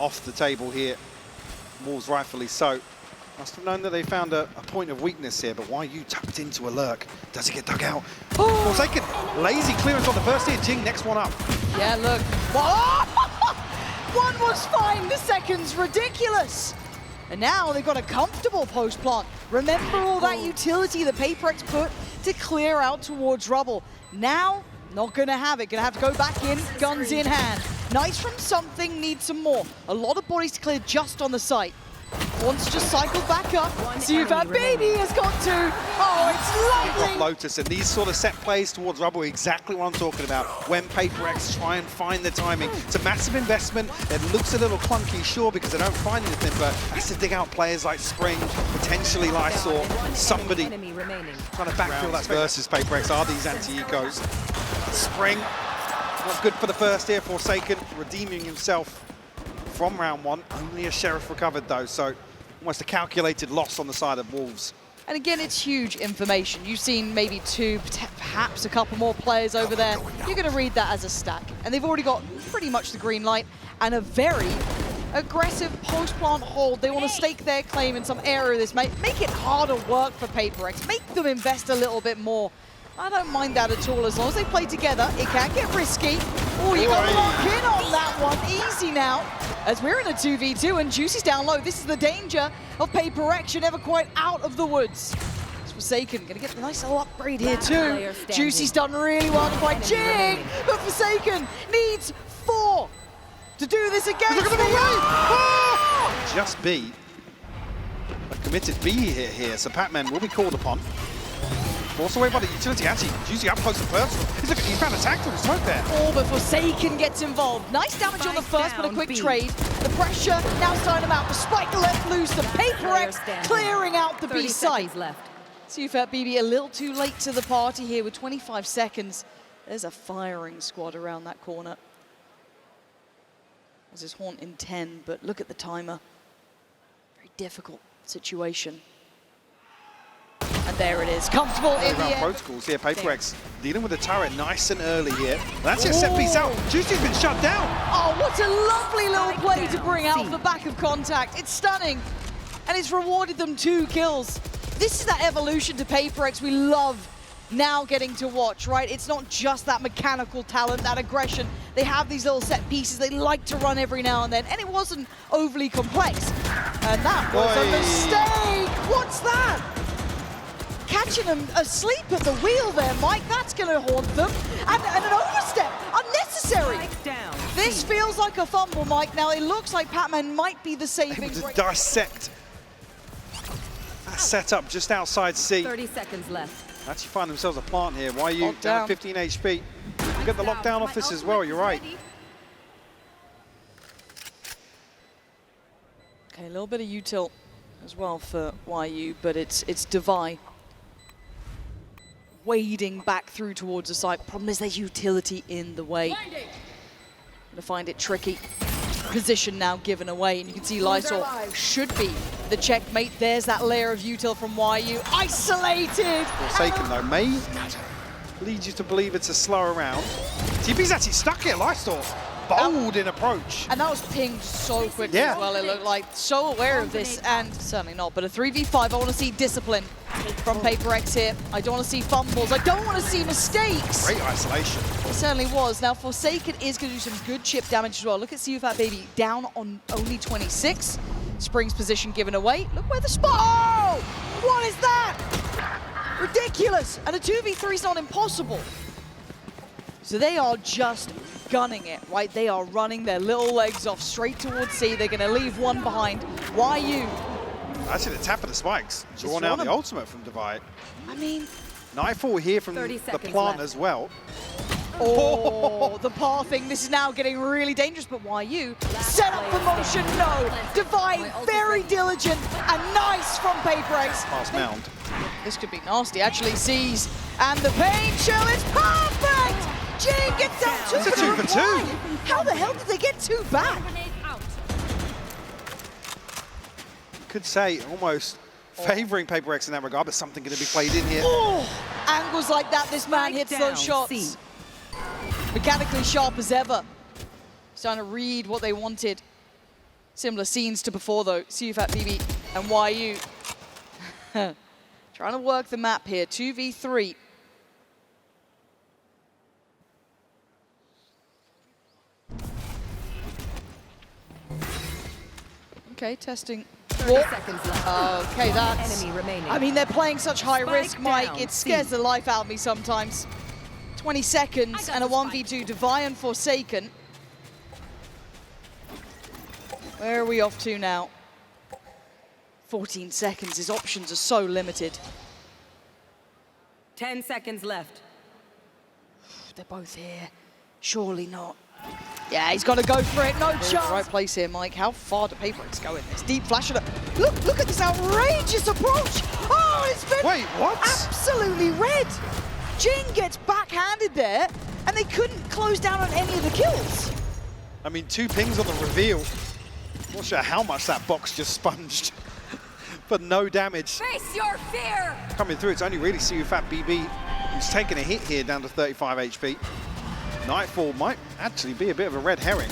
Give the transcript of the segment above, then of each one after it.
off the table here. Wolves rightfully so. Must have known that they found a point of weakness here, but YU tucked into a lurk. Does it get dug out? Forsaken, lazy clearance on the first hit. Jinggg, next one up. Yeah, look. One was fine, the second's ridiculous. And now they've got a comfortable post plant. Remember all that utility the PRX put to clear out towards rubble. Now, not gonna have it. Gonna have to go back in, guns in hand. Nice from something, needs some more. A lot of bodies to clear just on the site. Wants to just cycle back up. SiuFatBB has got two. Oh, it's lovely. Lotus, and these sort of set plays towards rubble, exactly what I'm talking about. When PRX try and find the timing. It's a massive investment. It looks a little clunky, sure, because they don't find anything, but has to dig out players like Spring, potentially Lysoar, somebody trying to backfill that versus PRX. Are these anti-ecos? Spring, not good for the first here. Forsaken, redeeming himself from round one. Only a Sheriff recovered though, so almost a calculated loss on the side of Wolves. And again, it's huge information. You've seen maybe two, perhaps a couple more players over there. You're going to read that as a stack. And they've already got pretty much the green light and a very aggressive post-plant hold. They want to stake their claim in some area of this. Make it harder work for PRX. Make them invest a little bit more. I don't mind that at all, as long as they play together. It can get risky. Oh, you got to lock in on that one. Easy now. As we're in a 2v2 and Juicy's down low, this is the danger of PRX. You're never quite out of the woods. It's Forsaken gonna get a nice little upgrade here too. Juicy's done really well to fight Jinggg, but Forsaken needs 4 to do this again. Look at the way! Just B. A committed B here, so PatMen will be called upon. Forced away by the utility, actually, Juicy up close and personal. He's found a tag to his smoke there. Oh, but Forsaken gets involved. Nice damage on the first, but a quick trade. The pressure now starting him out. The spike left loose. The PRX clearing out the B side. SiuFatBB a little too late to the party here with 25 seconds. There's a firing squad around that corner. There's his haunt in 10, but look at the timer. Very difficult situation. And there it is, comfortable in the air. Protocols here, PRX dealing with the turret nice and early here. That's a set piece out. Juicy's been shut down. Oh, what a lovely little play to bring out the back of contact. It's stunning, and it's rewarded them 2 kills. This is that evolution to PRX we love now getting to watch, right? It's not just that mechanical talent, that aggression. They have these little set pieces they like to run every now and then, and it wasn't overly complex. And that was a mistake. What's that? Catching them asleep at the wheel there, Mike. That's going to haunt them. And an overstep, unnecessary. This feels like a fumble, Mike. Now, it looks like PatMen might be the saving grace. Able to dissect that setup just outside C. 30 seconds left. Actually find themselves a plant here. YU down at 15 HP. You get the lockdown off this as well, you're right. Okay, a little bit of util as well for YU, but it's Devi wading back through towards the site. Problem is there's utility in the way. Gonna find it tricky. Position now given away, and you can see Lysoar should be the checkmate. There's that layer of util from YU. Isolated! Forsaken though, may lead you to believe it's a slower round. TP's actually stuck here, Lysoar. Bold in approach. And that was pinged so quickly as well, it looked like. So aware of this, and certainly not. But a 3v5, I want to see discipline from PRX here. I don't want to see fumbles. I don't want to see mistakes. Great isolation. It certainly was. Now, Forsaken is going to do some good chip damage as well. Look at SiuFatBB down on only 26. Spring's position given away. Look where the spot. Oh! What is that? Ridiculous. And a 2v3 is not impossible. So they are just gunning it, right? They are running their little legs off straight towards C. They're going to leave one behind. YU. Actually, the tap of the spikes. Drawn out the ultimate from Devi. I mean... Nightfall here from the plant as well. Oh, the pathing. This is now getting really dangerous, but YU set up the motion. No. Devi, very diligent and nice from PRX. Pass mound. This could be nasty. Actually, sees. And the pain shell is perfect! Jinggg gets out 2 It's a 2 for 2. How the hell did they get 2 back? Could say almost favouring PRX in that regard, but something going to be played in here. Oh, angles like that, this man hits those shots. Mechanically sharp as ever. He's trying to read what they wanted. Similar scenes to before, though. SiuFatBB and YU trying to work the map here. 2v3. Okay, testing. 30 seconds left. Okay, that's... Enemy remaining. I mean, they're playing such high Spike risk, Mike. down, It scares the life out of me sometimes. 20 seconds and a 1v2 Divine and Forsaken. Where are we off to now? 14 seconds. His options are so limited. 10 seconds left. They're both here. Surely not. Yeah, he's got to go for it. No chance. Right place here, Mike. How far do PRX go in this? Deep flash at it. Look at this outrageous approach. Oh, it's been absolutely red. Jinggg gets backhanded there, and they couldn't close down on any of the kills. I mean, 2 pings on the reveal. Not sure how much that box just sponged, but no damage. Face your fear. Coming through, it's only really SiuFatBB who's taking a hit here down to 35 HP. Nightfall might actually be a bit of a red herring.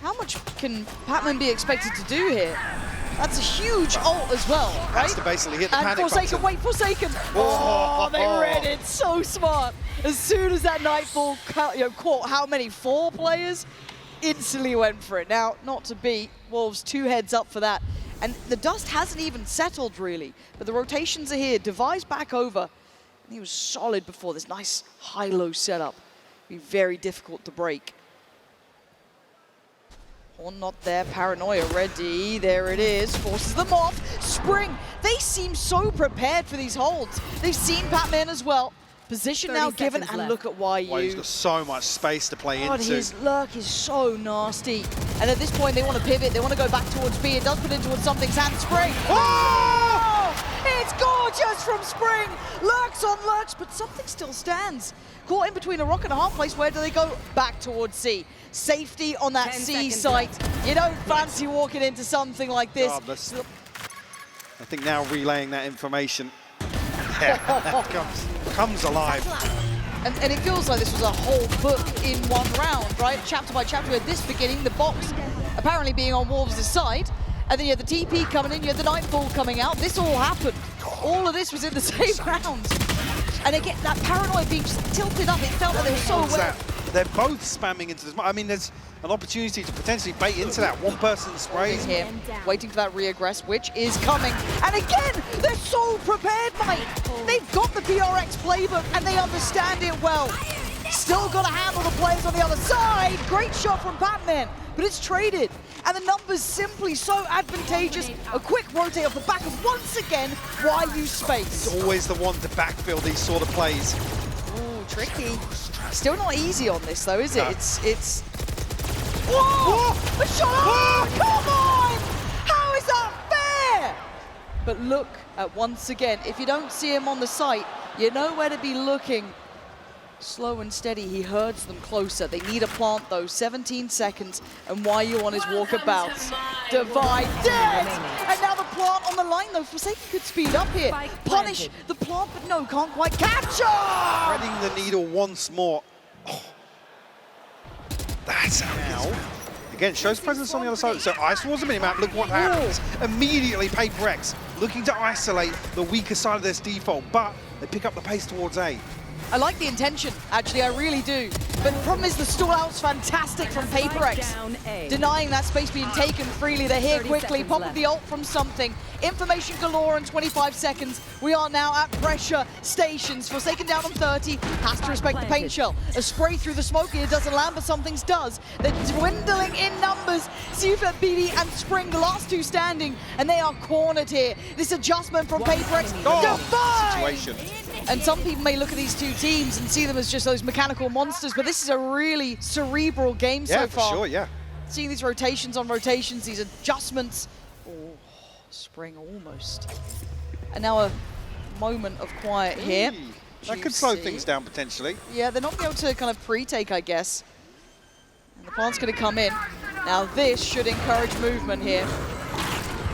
How much can PatMen be expected to do here? That's a huge ult as well, right? Has to basically hit the and panic Forsaken, button. wait, Forsaken! Oh, they read it so smart. As soon as that Nightfall caught how many? 4 players? Instantly went for it. Now, not to beat, Wolves 2 heads up for that. And the dust hasn't even settled, really. But the rotations are here. Devi's back over. And he was solid before this nice high-low setup. Be very difficult to break. Horn not there, Paranoia ready, there it is, forces them off. Spring, they seem so prepared for these holds. They've seen PatMen as well. Position now given, and left. look at YU. He's got so much space to play God, into. his lurk is so nasty. And at this point, they want to pivot, they want to go back towards B. It does put in towards something's hand. Spring. Oh! It's gorgeous from Spring. Lurks on lurks, but something still stands. Caught in between a rock and a hard place. Where do they go? Back towards C. Safety on that C site. You don't fancy walking into something like this. I think now relaying that information comes alive. And it feels like this was a whole book in one round, right? Chapter by chapter, at this beginning, the box apparently being on Wolves' side, and then you had the TP coming in, you had the Nightfall coming out. This all happened. All of this was in the same round. And again, that Paranoia being just tilted up, it felt like they were so well. They're both spamming into this. I mean, there's an opportunity to potentially bait into that. One person sprays. Here, waiting for that re-aggress, which is coming. And again, they're so prepared, Mike. They've got the PRX playbook and they understand it well. Still got to handle the players on the other side. Great shot from PatMen, but it's traded. And the numbers simply so advantageous. A quick rotate off the back of, once again, YU space. It's always the one to backfill these sort of plays. Ooh, tricky. Still not easy on this, though, is it? No. It's... Whoa! Whoa! A shot! Oh, come on! How is that fair? But look at, once again, if you don't see him on the site, you know where to be looking. Slow and steady, he herds them closer. They need a plant, though. 17 seconds, and YU on his walkabout. Divide dead! And now the plant on the line, though. Forsaken could speed up here. Punish the plant, but no, can't quite catch her! Threading the needle once more. Oh. That's now. Again, shows presence on the other side. So ice towards the minimap. Look what happens. Immediately, PRX looking to isolate the weaker side of this default, but they pick up the pace towards A. I like the intention, actually, I really do. But the problem is the stall out's fantastic from PRX. Denying that space being taken freely. They're here quickly, pop up the ult from something. Information galore in 25 seconds. We are now at pressure stations. Forsaken down on 30, has to respect the paint shell. A spray through the smoke here doesn't land, but something's does. They're dwindling in numbers. SiuFatBB and Spring, the last 2 standing, and they are cornered here. This adjustment from PRX. Situation. And some people may look at these 2 teams and see them as just those mechanical monsters, but this is a really cerebral game so far. Yeah, for sure, yeah. Seeing these rotations on rotations, these adjustments. Oh, Spring almost. And now a moment of quiet here. That could slow things down potentially. Yeah, they're not going to be able to kind of pre-take, I guess. And the plant's going to come in. Now this should encourage movement here.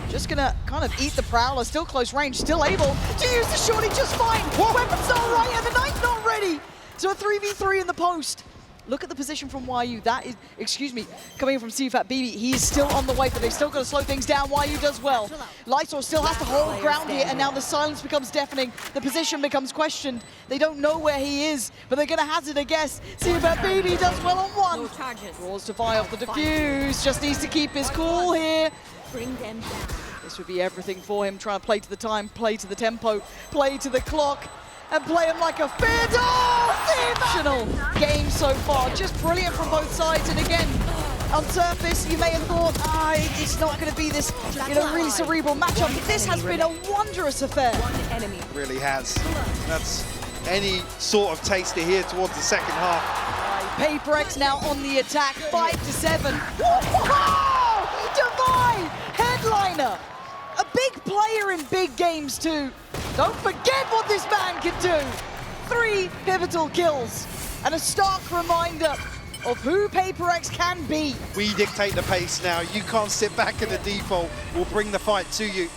Just gonna kind of eat the Prowler, still close range, still able to use the shorty just fine. Weapon's not right and the knife's not ready. So a 3v3 in the post. Look at the position from YU. That is, excuse me, coming in from SiuFatBB. He is still on the way, but they've still got to slow things down. YU does well. Lysoar still has to hold ground here, and now the silence becomes deafening. The position becomes questioned. They don't know where he is, but they're going to hazard a guess. SiuFatBB does well on one. Draws Devi off the defuse. Just needs to keep his cool here. Bring them down. This would be everything for him, trying to play to the time, play to the tempo, play to the clock, and play him like a fit. Oh, exceptional game so far. Just brilliant from both sides. And again, on surface, you may have thought, it's not going to be this, really cerebral matchup. But this has been a wondrous affair. One enemy. It really has. That's any sort of taster here towards the second half. PRX now on the attack, 5-7. Whoa! Devi, headliner. A big player in big games too. Don't forget what this man can do. 3 pivotal kills and a stark reminder of who PRX can be. We dictate the pace now. You can't sit back in the default. We'll bring the fight to you.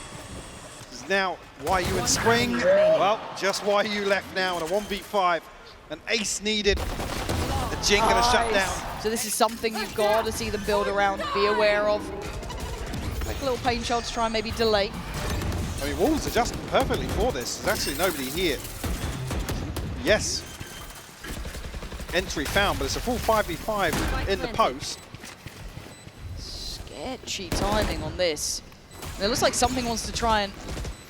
Now, YU in spring. Well, just YU left now in a 1v5. An ace needed. The Jinggg gonna shut down. So this is something you've got to see them build around, be aware of. Quick little pain shot to try and maybe delay. I mean, Wolves are just perfectly for this. There's actually nobody here. Yes. Entry found, but it's a full 5v5 in the post. Sketchy timing on this. And it looks like something wants to try and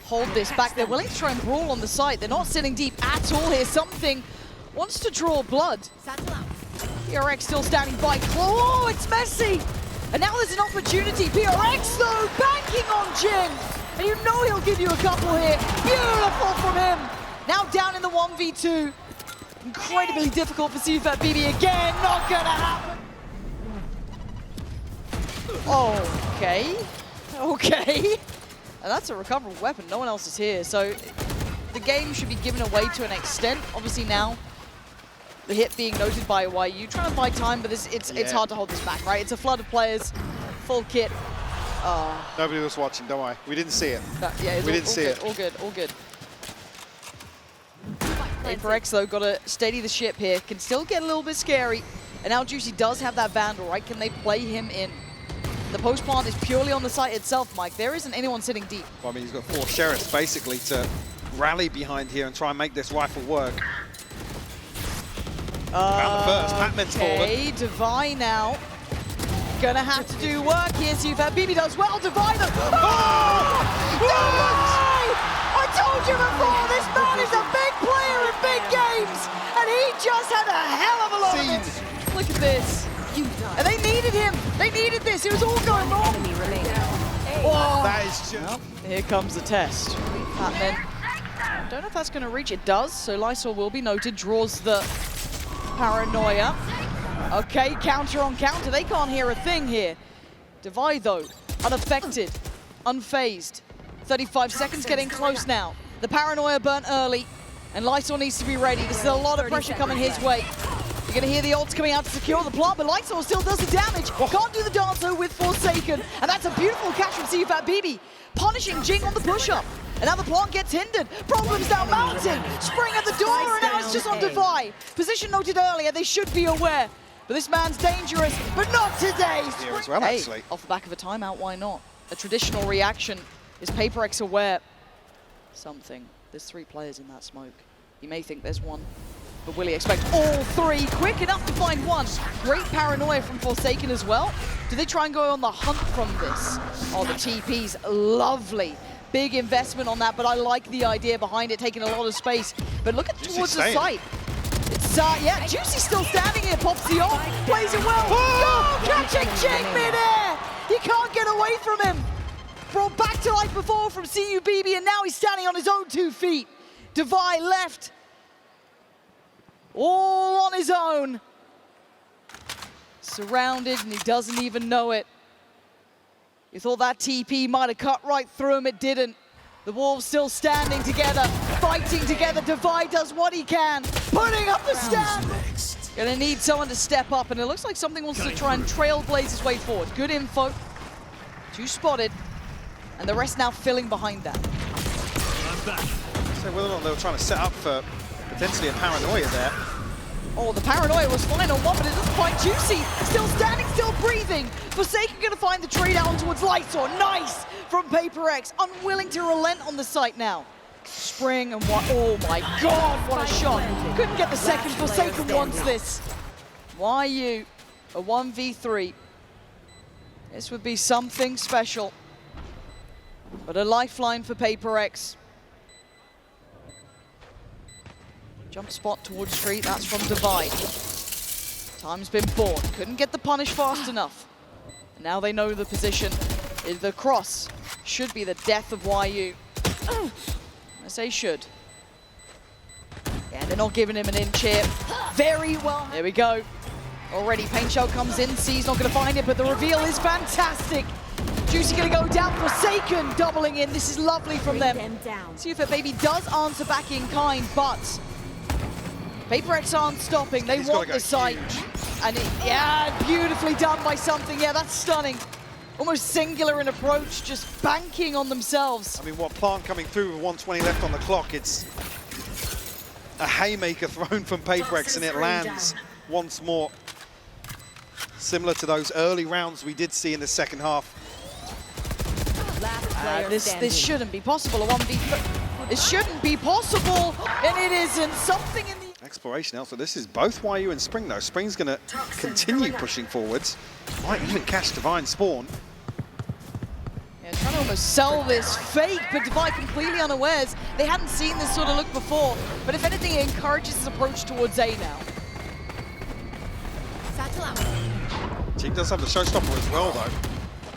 hold this back. They're willing to try and brawl on the site. They're not sitting deep at all here. Something wants to draw blood. PRX still standing by. Oh, it's messy. And now there's an opportunity. PRX, though, banking on Jinggg. And you know he'll give you a couple here. Beautiful from him. Now down in the 1v2. Incredibly difficult for SiuFatBB again. Not gonna happen. Okay. Okay. And that's a recoverable weapon. No one else is here. So the game should be given away to an extent. Obviously now, the hit being noted by YU. Trying to buy time, but it's hard to hold this back, right? It's a flood of players, full kit. Nobody was watching, don't worry. We didn't see it. Yeah, we didn't see it. All good, all good. PRX, though, got to steady the ship here. Can still get a little bit scary. And now Juicy does have that Vandal, right? Can they play him in? The post plant is purely on the site itself, Mike. There isn't anyone sitting deep. Well, I mean, he's got 4 sheriffs, basically, to rally behind here and try and make this rifle work. Found the first. PatMen's fallen. Okay, Devi now. Gonna have to do work here. SiuFatBB does well. Devi, though. Oh! Devi! I told you before, this man is a big player in big games, and he just had a hell of a lot of it. Look at this. And they needed him. They needed this. It was all going wrong. Oh. That is just... Well, here comes the test. PatMen. Don't know if that's going to reach. It does. So Lysoar will be noted. Draws the paranoia. Okay, counter on counter. They can't hear a thing here. Devi, though, unaffected, unfazed. 35 seconds getting close now. The paranoia burnt early, and Lysoar needs to be ready. This is a lot of pressure coming his way. You're going to hear the ults coming out to secure the plant, but Lysoar still does the damage. Can't do the dance, though, with Forsaken. And that's a beautiful catch from SiuFatBB, punishing Jinggg on the push-up. And now the plant gets hindered. Problems now mounting. Spring at the door, and now it's just on Devi. Position noted earlier, they should be aware. But this man's dangerous, but not today. Here as well, hey, actually. Off the back of a timeout, why not? A traditional reaction. Is PRX aware? Something. There's 3 players in that smoke. You may think there's 1, but will he expect all 3? Quick enough to find 1. Great paranoia from Forsaken as well. Do they try and go on the hunt from this? Oh, the TP's lovely. Big investment on that, but I like the idea behind it, taking a lot of space. But look at towards the site. It's, yeah, Juicy's still standing here, pops the ult, plays it well. Oh, catching Jinggg mid-air! You can't get away from him. Brought back to life before from CUBB, and now he's standing on his own 2 feet. Devi left. All on his own. Surrounded, and he doesn't even know it. You thought that TP might have cut right through him, it didn't. The Wolves still standing together, fighting together. Devi does what he can, putting up the stand. Gonna need someone to step up, and it looks like something wants to try and trailblaze his way forward. Good info. 2 spotted, and the rest now filling behind that. So whether or not they were trying to set up for potentially a paranoia there. Oh, the paranoia was fine on one, but it doesn't find Juicy. Still standing, still breathing. Forsaken gonna find the trade out towards Lysoar. Nice from PRX. Unwilling to relent on the site now. Spring and what? Oh my God, what a shot. Couldn't get the second. Forsaken wants this. YU, a 1v3. This would be something special. But a lifeline for PRX. Jump spot towards Street, that's from Divide. Time's been bought, couldn't get the punish fast enough. Now they know the position. The cross should be the death of YU. I say should. Yeah, they're not giving him an inch here. Very well. There we go. Already, Paint Shell comes in, C's not gonna find it, but the reveal is fantastic. Juicy gonna go down, Forsaken doubling in. This is lovely from them. SiuFatBB does answer back in kind, but PRX aren't stopping. They want the site. And yeah, beautifully done by something. Yeah, that's stunning. Almost singular in approach, just banking on themselves. I mean, what Plant coming through with 120 left on the clock, it's a haymaker thrown from PRX and it lands once more. Similar to those early rounds we did see in the second half. This shouldn't be possible, a 1v3. It shouldn't be possible, and it isn't. Something in the... Exploration elsewhere. This is both YU and Spring, though. Spring's going to continue pushing forwards. Might even catch Divine Spawn. Yeah, trying to almost sell this fake, but Divine completely unawares. They hadn't seen this sort of look before, but if anything, it encourages his approach towards A now. Jinggg does have the showstopper as well, though.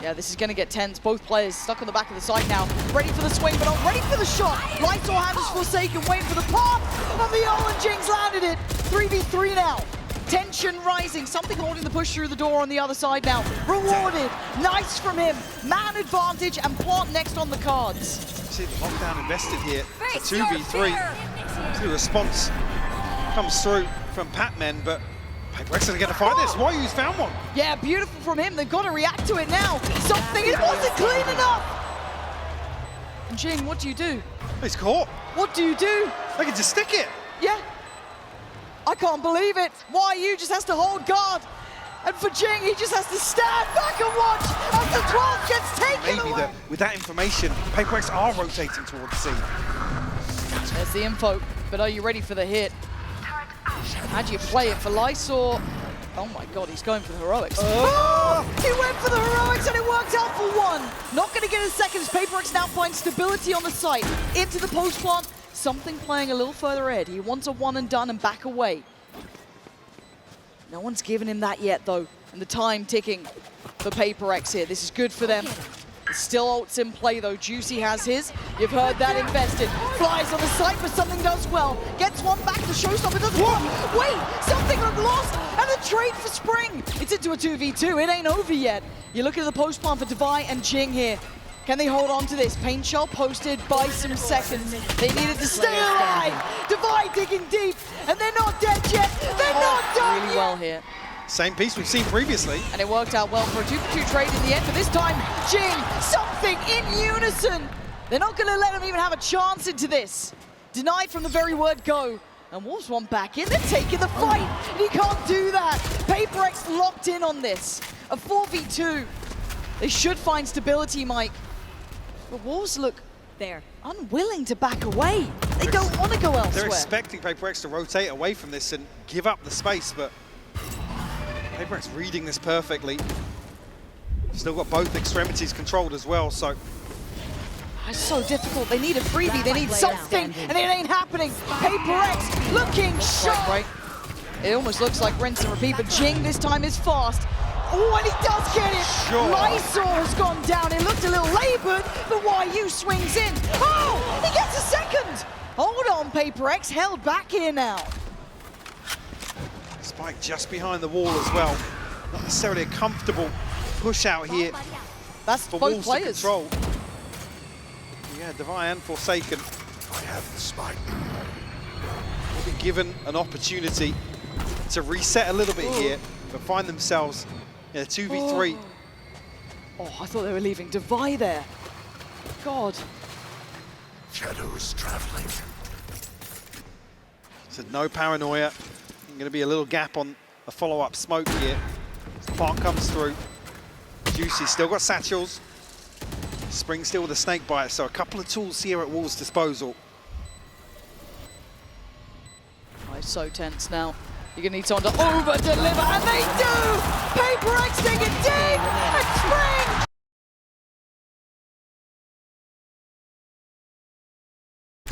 Yeah, this is going to get tense. Both players stuck on the back of the site now. Ready for the swing, but not ready for the shot. Lysoar handles Forsaken, waiting for the pop of the O, and Jingg's landed it. 3v3 now. Tension rising. Something holding the push through the door on the other side now. Rewarded. Nice from him. Man advantage and Plant next on the cards. See the lockdown invested here. It's a 2v3. The response comes through from PatMen, but PRX gonna get to fight this. YU's found one. Yeah, beautiful from him. They've got to react to it now. Something, it wasn't clean enough. And Jinggg, what do you do? He's caught. What do you do? They can just stick it. Yeah. I can't believe it. YU just has to hold guard. And for Jinggg, he just has to stand back and watch as the 12 gets taken away. Maybe with that information, PRX are rotating towards C. There's the info, but are you ready for the hit? How do you play it for Lysoar? Oh my God, he's going for the heroics. Oh! He went for the heroics and it worked out for one. Not going to get his seconds. PRX now finds stability on the site. Into the post plant. Something playing a little further ahead. He wants a one and done and back away. No one's given him that yet though. And the time ticking for PRX here. This is good for them. Still ults in play though. Juicy has his. You've heard that invested. Flies on the site, but something does well. Gets one back. The showstopper doesn't work. Wait, something got lost. And a trade for Spring. It's into a 2v2. It ain't over yet. You're looking at the post plant for Divide and Jinggg here. Can they hold on to this? Paint Shell posted by some seconds. They needed to stay alive. Divide digging deep. And they're not dead yet. They're not done really yet. Well here. Same piece we've seen previously. And it worked out well for a 2-for-2 trade in the end, but this time, Jinggg, something in unison. They're not gonna let him even have a chance into this. Denied from the very word go. And Wolves want back in, they're taking the fight. And he can't do that. PRX locked in on this. A 4v2. They should find stability, Mike. But Wolves look unwilling to back away. They don't want to go elsewhere. They're expecting PRX to rotate away from this and give up the space, but PRX reading this perfectly. Still got both extremities controlled as well, so. It's so difficult. They need a freebie, they need something, and it ain't happening. PRX looking sharp. It almost looks like rinse and repeat, but Jinggg this time is fast. Oh, and he does get it. Sure. Lysoar has gone down. It looked a little labored, but YU swings in. Oh, he gets a second. Hold on, PRX, held back here now. Spike just behind the wall as well. Not necessarily a comfortable push out here. That's for both Wolves players. to control. Yeah, Divine and Forsaken. I have the spike. Will be given an opportunity to reset a little bit here, but find themselves in a 2v3. Oh, I thought they were leaving Divide there. God. Shadows traveling. So no paranoia, Going to be a little gap on a follow-up smoke here. Spark comes through. Juicy still got satchels. Spring still with a snake bite, so a couple of tools here at WOL's disposal. Oh, it's so tense now. You're going to need someone to over-deliver, and they do! PRX take it deep, and Spring!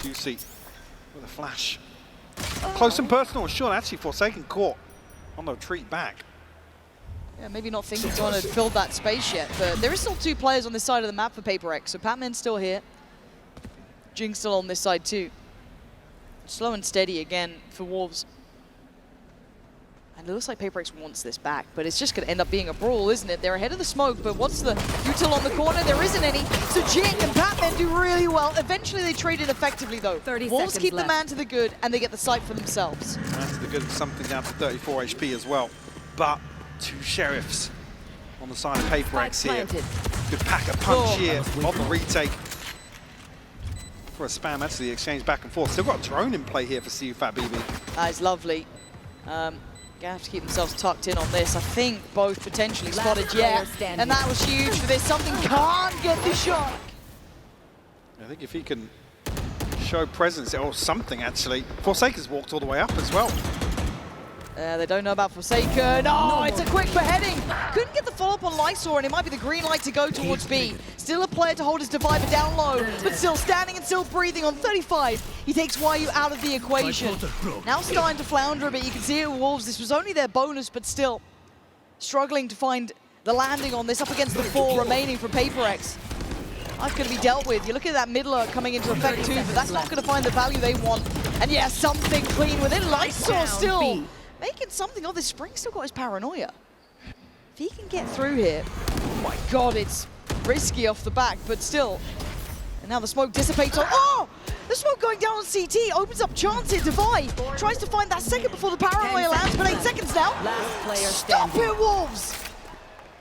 Juicy with a flash. Close and personal, sure, actually Forsaken caught on the retreat back. Yeah, maybe not thinking someone had filled that space yet, but there is still 2 players on this side of the map for PRX, so PatMen's still here. Jinggg still on this side too. Slow and steady again for Wolves. And it looks like PRX wants this back, but it's just going to end up being a brawl, isn't it? They're ahead of the smoke, but what's the util on the corner? There isn't any. So Jinggg and PatMen do really well. Eventually they trade it effectively though. 30 Wolves seconds keep left. the man to the good, and they get the site for themselves. That's the good of something down to 34 HP as well. But 2 sheriffs on the side of PRX here. Good pack a punch here on the retake. For a spam, that's the exchange back and forth. Still got a drone in play here for SiuFatBB. That is lovely. Gonna have to keep themselves tucked in on this. I think both potentially spotted, yeah. And that was huge for this. Something can't get the shot. I think if he can show presence, or something actually. Forsaken's walked all the way up as well. They don't know about Forsaken. Oh, it's a quick beheading. Couldn't get the follow-up on Lysoar, and it might be the green light to go towards B. Still a player to hold his divider down low, but still standing and still breathing on 35. He takes YU out of the equation. Now starting to flounder a bit. You can see it with Wolves. This was only their bonus, but still struggling to find the landing on this up against the 4 remaining for PRX. That's going to be dealt with. You're looking at that mid alert coming into effect too, but that's not going to find the value they want. And yeah, something clean with it. Lysoar still making something of this. Spring still got his paranoia. If he can get through here, oh my god, it's risky off the back, but still. And now the smoke dissipates on, oh! The smoke going down on CT, opens up chance here. Divide tries to find that second before the paranoia lands, but 8 seconds now. Last player Stop standing. it, Wolves!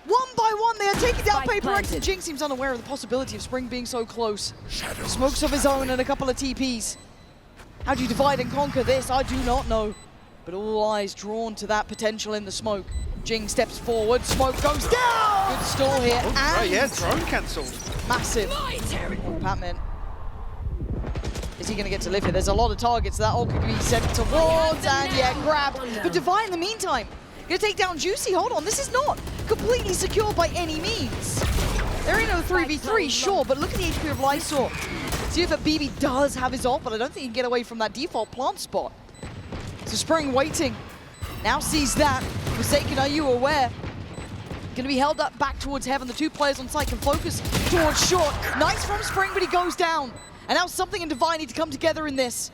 One by one, they are taking down Spike PRX, planted. and Jinggg seems unaware of the possibility of Spring being so close. Smokes of his own and a couple of TPs. How do you divide and conquer this? I do not know. But all eyes drawn to that potential in the smoke. Jinggg steps forward, smoke goes down! Good stall here, and Right, yeah, drone cancelled. massive. PatMen. Is he going to get to live here? There's a lot of targets that all could be sent towards, and yeah, grabbed. But Divide in the meantime, going to take down Juicy. Hold on, this is not completely secure by any means. They're in a 3v3, sure, but look at the HP of Lysoar. SiuFatBB does have his ult, but I don't think he can get away from that default plant spot. So Spring waiting. Now sees that. Forsaken, are you aware? Going to be held up back towards heaven. The 2 players on site can focus towards short. Nice from Spring, but he goes down. And now something and Divine need to come together in this.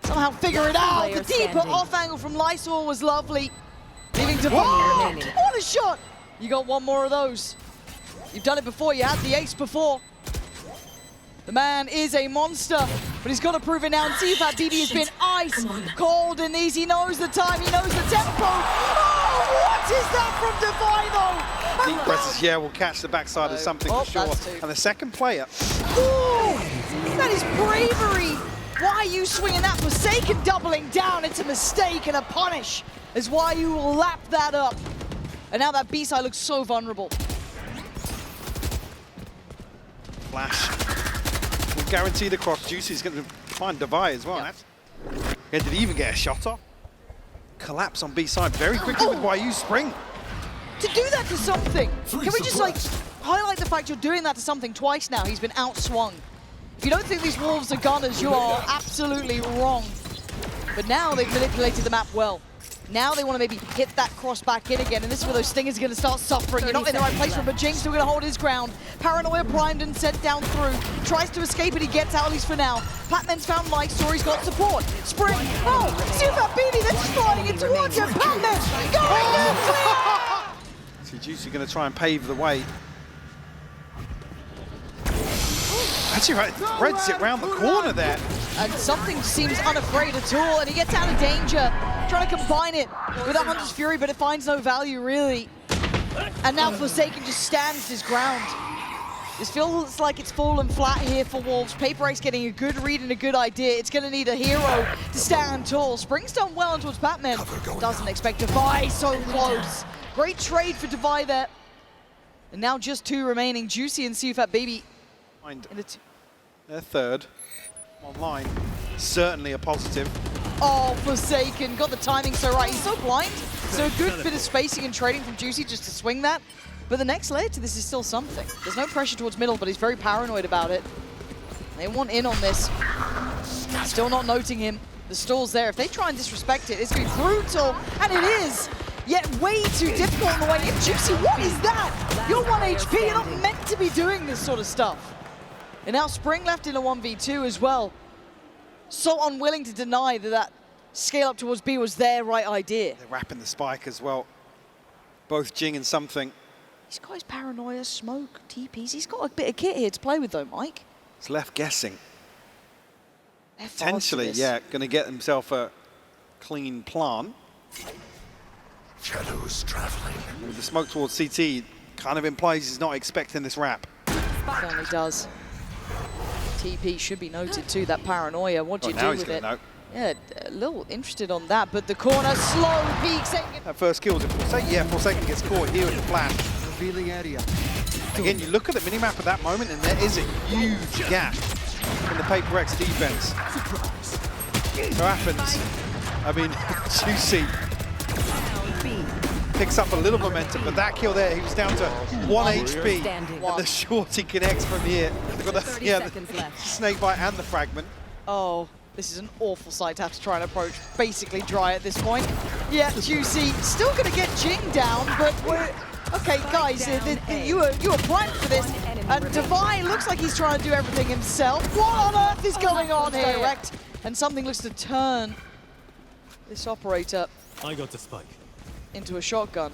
Somehow figure it out. The deeper off angle from Lysoar was lovely. Leaving Divine. What a shot! You got one more of those. You've done it before. You had the ace before. The man is a monster, but he's got to prove it now. And SiuFatBB has been ice cold in these. He knows the time, he knows the tempo. Oh, what is that from Divine though? Deep presses, yeah, will catch the backside of something for sure. And the second player. Ooh, that is bravery. Why are you swinging that? Forsaken doubling down. It's a mistake and a punish. Is why you will lap that up. And now that B-side looks so vulnerable. Flash. Guarantee the cross. Juicy's going to find Divide as well. Yep. Yeah, did he even get a shot off? Collapse on B side very quickly with YU Spring. To do that to something, can we just like highlight the fact you're doing that to something twice now? He's been outswung. If you don't think these Wolves are gunners, you are absolutely wrong. But now they've manipulated the map well. Now they want to maybe hit that cross back in again, and this is where those stingers are going to start suffering. You're not in the right place for him, but Jinggg still going to hold his ground. Paranoia primed and sent down through. Tries to escape, and he gets out, at least for now. PatMen's found Lysoar, he's got support. Spring, oh, SiuFatBB, they're just flying in towards him. PatMen going nuclear! So Juicy going to try and pave the way. Actually, right, threads it round the corner there. And something seems unafraid at all, and he gets out of danger. Trying to combine it with that Hunter's Fury, but it finds no value, really. And now Forsaken just stands his ground. This feels like it's fallen flat here for Wolves. PRX getting a good read and a good idea. It's going to need a hero to stand tall. Spring's done well towards PatMen. Doesn't expect Devi, so close. Great trade for Devi there. And now just 2 remaining. Juicy and SiuFatBB. Their third online. Certainly a positive. Oh, Forsaken. Got the timing so right. He's so blind. So a good bit of spacing and trading from Juicy just to swing that. But the next layer to this is still something. There's no pressure towards middle, but he's very paranoid about it. They want in on this. Still not noting him. The stall's there. If they try and disrespect it, it's going to be brutal. And it is. Yet way too difficult on the way in. Juicy, what is that? You're 1 HP. You're not meant to be doing this sort of stuff. And now Spring left in a 1v2 as well. So unwilling to deny that that scale up towards B was their right idea. They're wrapping the spike as well. Both Jinggg and something. He's got his paranoia, smoke, TPs. He's got a bit of kit here to play with though, Mike. He's left guessing. They're fast Potentially, at this. yeah, going to get himself a clean plant. Shadows traveling. With the smoke towards CT kind of implies he's not expecting this wrap. Certainly does. TP should be noted too, that paranoia. What do you do now he's with going it? to know. Yeah, a little interested on that, but the corner, slow peek, second. That first kill was in Forsaken. Yeah, Forsaken gets caught here in the flash. Revealing area. Again, you look at the minimap at that moment and there is a huge gap in the PRX defense. So happens. I mean, Juicy picks up a little momentum, but that kill there, he was down to 1 HP. Standing. And the shorty connects from here. They've got the, 30 the seconds left. snake bite and the fragment. Oh, this is an awful sight to have to try and approach. Basically dry at this point. Yeah, Juicy still going to get Jinggg down, but we're... Okay, guys, you were primed for this. And Devi looks like he's trying to do everything himself. What on earth is going on here? Direct, and something looks to turn this operator I got the spike. into a shotgun.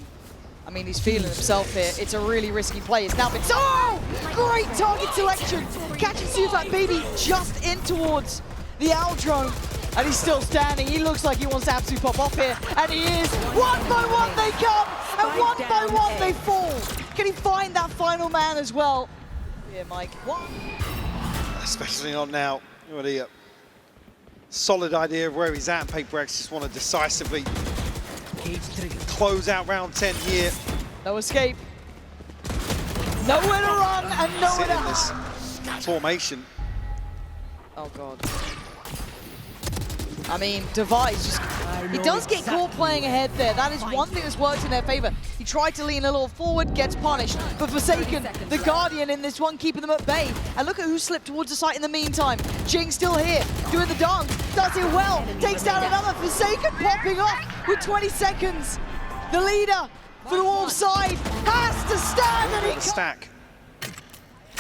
I mean, he's feeling himself here. It's a really risky play. It's now been... Oh! Great target selection! Catching SiuFatBB just in towards the owl drone. And he's still standing. He looks like he wants to absolutely pop off here. And he is. 1 by 1 they come! And 1 by 1 they fall! Can he find that final man as well? Yeah, Mike. What? Especially not now. Already a solid idea of where he's at. PRX just want to decisively close out round 10 here. No escape. Nowhere to run and nowhere Sit to in this hide. formation. Oh, God. I mean, Devi's just... He does get caught playing ahead there. That is one thing that's worked in their favor. He tried to lean a little forward, gets punished. But Forsaken, the Guardian in this one, keeping them at bay. And look at who slipped towards the site in the meantime. Jinggg still here, doing the dance. Does it well. Takes down another. Forsaken popping up with 20 seconds. The leader for the Wolves side has to stand. And he Stack.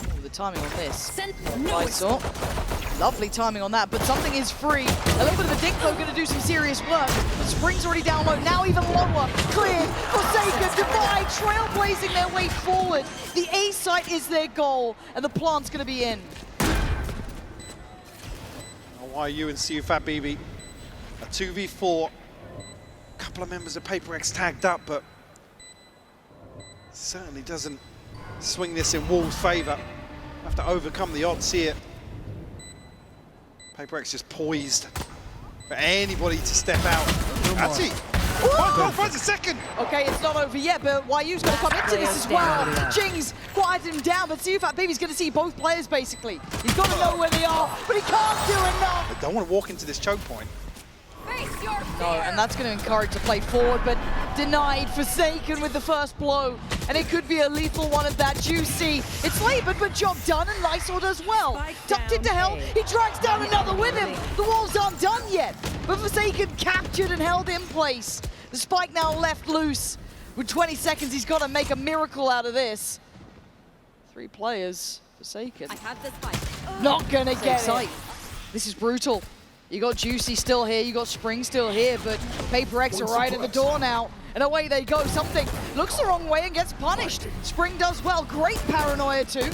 Oh, the timing on this. Lysoar. Lovely timing on that, but something is free. A little bit of a dink though, going to do some serious work. But Spring's already down low, now even lower. Cleared, Forsaken, Devi, trailblazing their way forward. The A site is their goal, and the plant's going to be in. YU and SiuFatBB, a 2v4. A couple of members of PRX tagged up, but certainly doesn't swing this in Wolves' favor. Have to overcome the odds here. PRX just poised for anybody to step out. That's it. Finds a second. Okay, it's not over yet, but YU's going to come into this as well. Jingg's quieted him down, but SiuFatBB's going to see both players basically. He's got to know where they are, but he can't do enough. They don't want to walk into this choke point. Face your fear. No, and that's going to encourage the play forward, but denied. Forsaken with the first blow. And it could be a lethal one at that. Juicy. It's late, but job done, and Lysoar does well. Tucked into hell, he drags down another with him. The Wolves aren't done yet, but Forsaken captured and held in place. The spike now left loose. With 20 seconds, he's got to make a miracle out of this. 3 players. Forsaken. I have the spike. Not going to get it. This is brutal. You got Juicy still here, you got Spring still here, but PRX are right at the door now. And away they go. Something looks the wrong way and gets punished. Spring does well. Great paranoia too.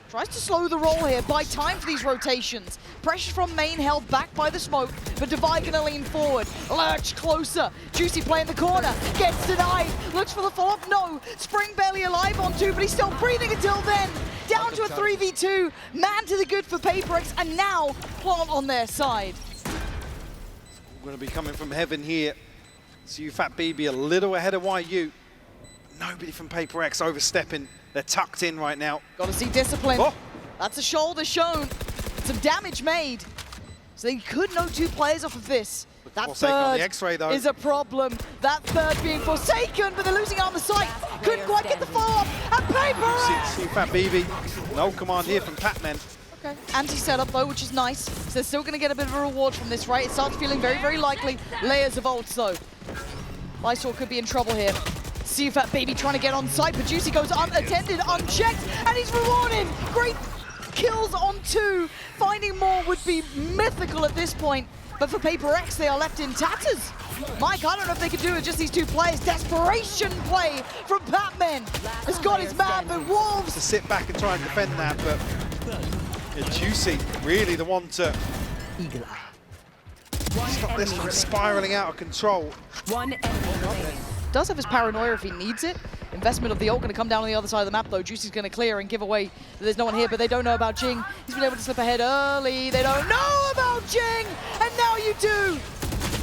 Tries to slow the roll here, buy time for these rotations. Pressure from main held back by the smoke, but Devi gonna lean forward. Lurch closer. Juicy play in the corner. Gets denied. Looks for the follow-up. No. Spring barely alive on 2, but he's still breathing until then. down to a 3v2. Man to the good for PRX, and now Plant on their side. We're going to be coming from heaven here. SiuFatBB a little ahead of YU. Nobody from PRX overstepping. They're tucked in right now. Got to see discipline. Oh. That's a shoulder shown. Some damage made. So they could know 2 players off of this. That Forsaken on the third X-ray, though. is a problem. That third being Forsaken, but they're losing out on the site. Couldn't quite get the follow-up. And PRX! SiuFatBB, no command here from PatMen. Okay. Anti-setup though, which is nice. So they're still going to get a bit of a reward from this, right? It starts feeling very, very likely. Layers of ults though. Lysoar could be in trouble here. SiuFatBB trying to get on site, but Juicy goes unattended, unchecked, and he's rewarded. Great kills on 2. Finding more would be mythical at this point. But for PRX, they are left in tatters. Mike, I don't know if they can do it just these 2 players. Desperation play from PatMen has got his man, but Wolves. To sit back and try and defend that, but Juicy really the one to stop this from spiraling out of control. One enemy. Does have his paranoia if he needs it. Investment of the ult going to come down on the other side of the map though. Juicy's going to clear and give away that there's no one here, but they don't know about Jinggg. He's been able to slip ahead early. They don't know about Jinggg, and now you do.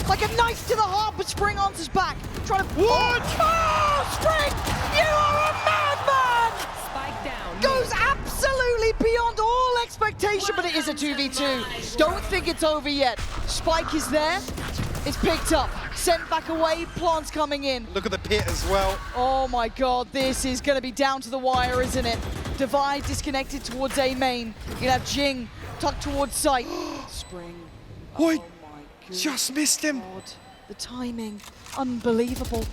Like a knife to the heart, but Spring answers back. Trying to... What? Oh, Spring! You are a madman! Spike down. Goes absolutely beyond all expectation, but it is a 2v2. Don't think it's over yet. Spike is there. It's picked up. Sent back away. Plant's coming in. Look at the pit as well. Oh my god, this is going to be down to the wire, isn't it? Divide disconnected towards A main. You're going to have Jinggg tucked towards site. Spring. Oi, Oh my god. just missed him. God. The timing. Unbelievable.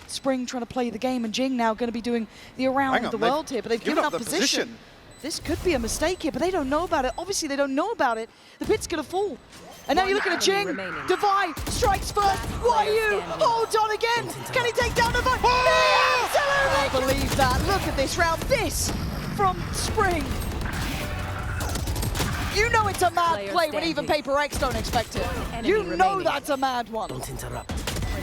Spring trying to play the game, and Jinggg now going to be doing the Hang around on, the world here, but they've given up the position. This could be a mistake here, but they don't know about it. Obviously, they don't know about it. The pit's going to fall. And now you're looking at Jinggg. Divide strikes first. YU holds on again. Can he take down Divide? Oh! He absolutely! Can't believe that. Look at this round. This from Spring. You know it's a mad play when even PRX don't expect it. You know that's a mad one. Don't interrupt.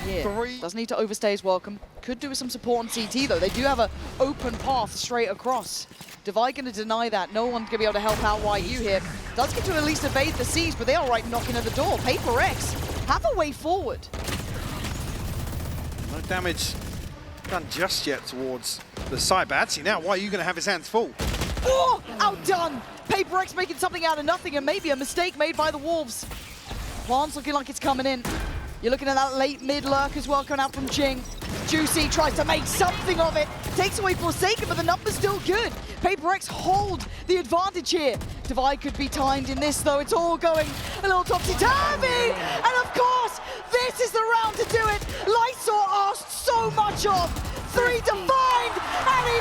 Here. Doesn't need to overstay his welcome. Could do with some support on CT though. They do have an open path straight across. Divide going to deny that. No one's going to be able to help out YU here. Does get to at least evade the siege, but they are right knocking at the door. PRX have a way forward. No damage done just yet towards the side, but actually now YU going to have his hands full. Oh, outdone. PRX making something out of nothing, and maybe a mistake made by the Wolves. Plant's looking like it's coming in. You're looking at that late mid lurk as well coming out from Jinggg. Juicy tries to make something of it. Takes away Forsaken, but the number's still good. PRX hold the advantage here. Divide could be timed in this, though. It's all going a little topsy-turvy. And of course, this is the round to do it. Lysoar asked so much of. 3 to find, and he